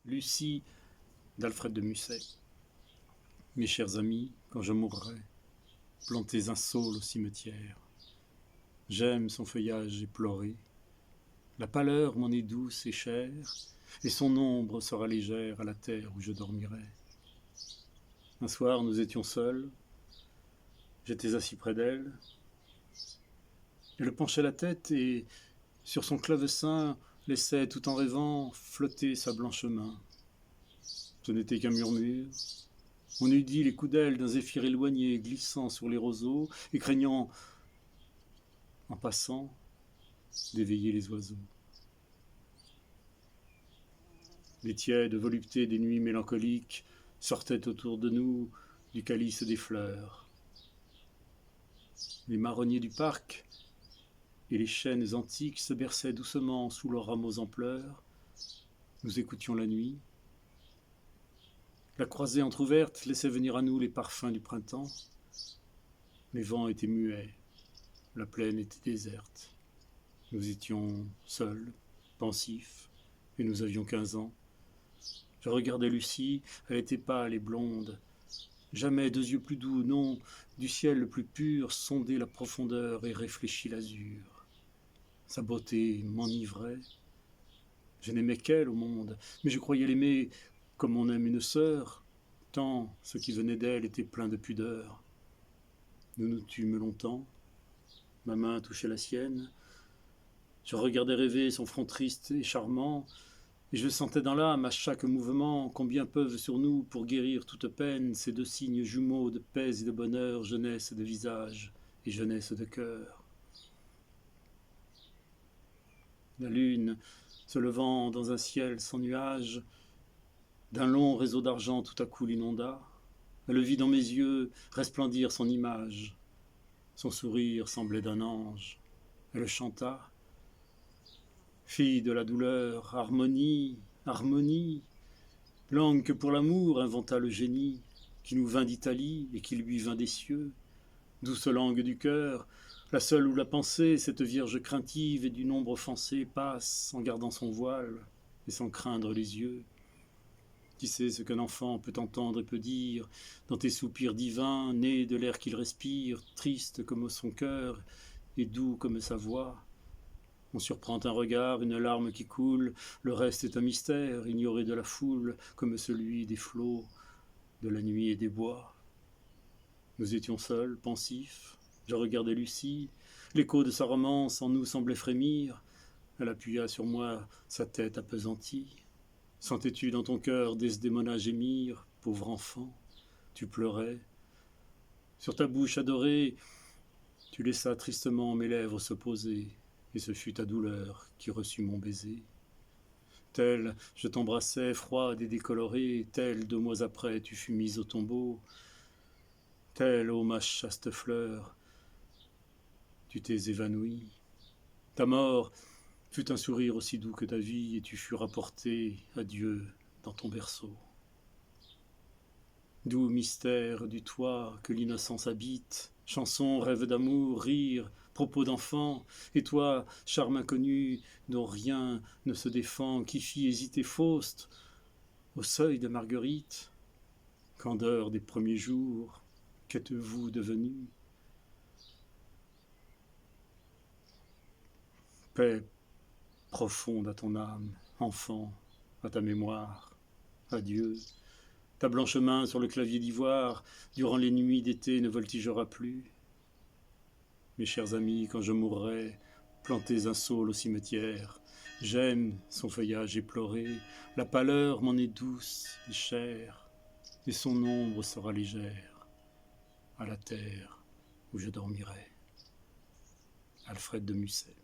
Lucie d'Alfred de Musset. Mes chers amis, quand je mourrai, plantez un saule au cimetière. J'aime son feuillage éploré, la pâleur m'en est douce et chère, et son ombre sera légère à la terre où je dormirai. Un soir, nous étions seuls, j'étais assis près d'elle. Elle penchait la tête et, sur son clavecin, laissait, tout en rêvant, flotter sa blanche main. Ce n'était qu'un murmure. On eût dit les coups d'ailes d'un zéphyr éloigné glissant sur les roseaux et craignant, en passant, d'éveiller les oiseaux. Les tièdes voluptés des nuits mélancoliques sortaient autour de nous du calice des fleurs. Les marronniers du parc et les chênes antiques se berçaient doucement sous leurs rameaux en pleurs. Nous écoutions la nuit. La croisée entr'ouverte laissait venir à nous les parfums du printemps. Les vents étaient muets, la plaine était déserte. Nous étions seuls, pensifs, et nous avions 15 ans. Je regardais Lucie, elle était pâle et blonde. Jamais 2 yeux plus doux, non, du ciel le plus pur, sondaient la profondeur et réfléchit l'azur. Sa beauté m'enivrait. Je n'aimais qu'elle au monde, mais je croyais l'aimer comme on aime une sœur, tant ce qui venait d'elle était plein de pudeur. Nous nous tûmes longtemps, ma main touchait la sienne. Je regardais rêver son front triste et charmant, et je sentais dans l'âme à chaque mouvement combien peuvent sur nous, pour guérir toute peine, ces 2 signes jumeaux de paix et de bonheur, jeunesse de visage et jeunesse de cœur. La lune, se levant dans un ciel sans nuages, d'un long réseau d'argent tout à coup l'inonda. Elle vit dans mes yeux resplendir son image. Son sourire semblait d'un ange. Elle chanta. Fille de la douleur, harmonie, harmonie, langue que pour l'amour inventa le génie, qui nous vint d'Italie et qui lui vint des cieux. Douce langue du cœur, la seule où la pensée, cette vierge craintive et d'une ombre offensée, passe en gardant son voile et sans craindre les yeux. Qui sait ce qu'un enfant peut entendre et peut dire dans tes soupirs divins, nés de l'air qu'il respire, triste comme son cœur et doux comme sa voix. On surprend un regard, une larme qui coule, le reste est un mystère, ignoré de la foule, comme celui des flots, de la nuit et des bois. Nous étions seuls, pensifs, je regardais Lucie, l'écho de sa romance en nous semblait frémir. Elle appuya sur moi sa tête appesantie. Sentais-tu dans ton cœur Desdémona gémir, pauvre enfant, tu pleurais. Sur ta bouche adorée, tu laissas tristement mes lèvres se poser, et ce fut ta douleur qui reçut mon baiser. Tel, je t'embrassais, froide et décolorée, tel, 2 mois après, tu fus mise au tombeau. Tel, ô ma chaste fleur, tu t'es évanouie. Ta mort fut un sourire aussi doux que ta vie, et tu fus rapporté à Dieu dans ton berceau. Doux mystère du toit que l'innocence habite, chanson, rêve d'amour, rire, propos d'enfant, et toi, charme inconnu, dont rien ne se défend, qui fit hésiter Faust au seuil de Marguerite. Candeur des premiers jours, qu'êtes-vous devenu? Paix profonde à ton âme, enfant, à ta mémoire, adieu. Ta blanche main sur le clavier d'ivoire, durant les nuits d'été, ne voltigera plus. Mes chers amis, quand je mourrai, plantez un saule au cimetière. J'aime son feuillage éploré, la pâleur m'en est douce et chère, et son ombre sera légère à la terre où je dormirai. Alfred de Musset.